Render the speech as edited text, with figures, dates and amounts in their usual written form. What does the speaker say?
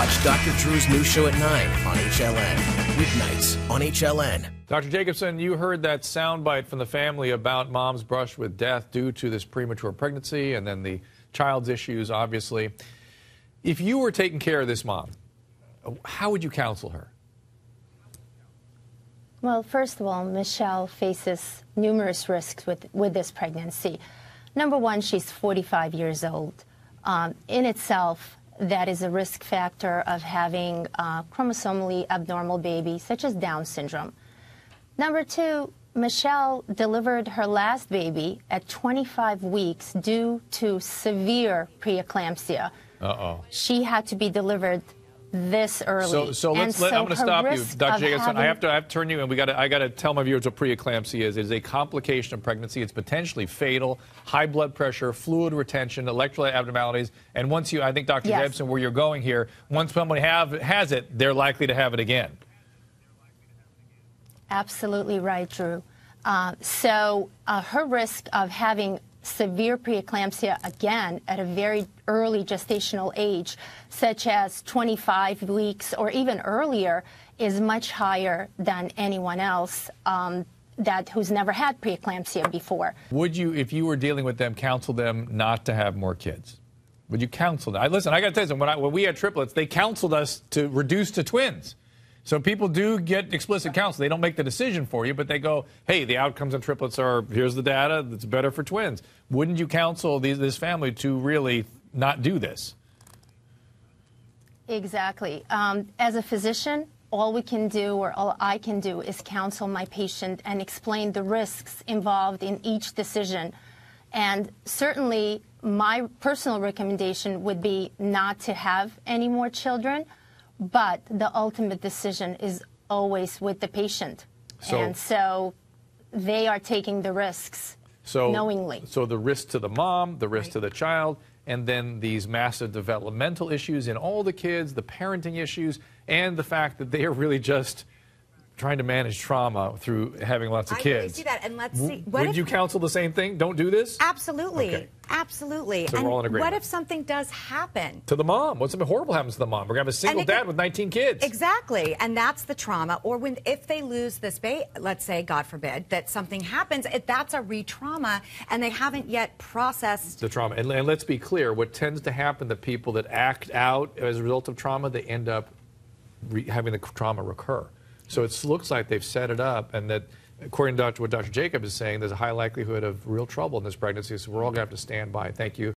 Watch Dr. Drew's new show at 9 on HLN. Weeknights on HLN. Dr. Jacobson, you heard that soundbite from the family about mom's brush with death due to this premature pregnancy and then the child's issues, obviously. If you were taking care of this mom, how would you counsel her? Well, first of all, Michelle faces numerous risks with this pregnancy. Number one, she's 45 years old. In itself, that is a risk factor of having a chromosomally abnormal baby, such as Down syndrome. Number two, Michelle delivered her last baby at 25 weeks due to severe preeclampsia. She had to be delivered this early. So I'm going to stop you, Dr. Jacobson. I have to turn you, and I got to tell my viewers what preeclampsia is. It is a complication of pregnancy. It's potentially fatal. High blood pressure, fluid retention, electrolyte abnormalities, and once I think Dr. Jacobson, where you're going here, once somebody has it, they're likely to have it again. Absolutely right, Drew. Her risk of having severe preeclampsia again at a very early gestational age, such as 25 weeks or even earlier, is much higher than anyone else who's never had preeclampsia before. Would you, if you were dealing with them, counsel them not to have more kids? Would you counsel them? Listen, I got to tell you something. When we had triplets, they counseled us to reduce to twins. So people do get explicit counsel. They don't make the decision for you, but they go, hey, the outcomes in triplets are, here's the data, that's better for twins. Wouldn't you counsel this family to really not do this? Exactly. As a physician, all we can do, or all I can do, is counsel my patient and explain the risks involved in each decision. And certainly, my personal recommendation would be not to have any more children. But the ultimate decision is always with the patient. And so they are taking the risks knowingly. So the risk to the mom, the risk to the child, and then these massive developmental issues in all the kids, the parenting issues, and the fact that they are really just trying to manage trauma through having lots of kids. I really see that, and let's see. Would you counsel the same thing? Don't do this? Absolutely. Okay. Absolutely. So and we're all in agreement. what if something does happen? To the mom. What if something horrible happens to the mom? We're going to have a single dad with 19 kids. Exactly. And that's the trauma. Or if they lose this baby, let's say, God forbid, that something happens, that's a re-trauma, and they haven't yet processed the trauma. And let's be clear, what tends to happen to people that act out as a result of trauma, they end up having the trauma recur. So it looks like they've set it up, and that, according to what Dr. Jacob is saying, there's a high likelihood of real trouble in this pregnancy, so we're all going to have to stand by. Thank you.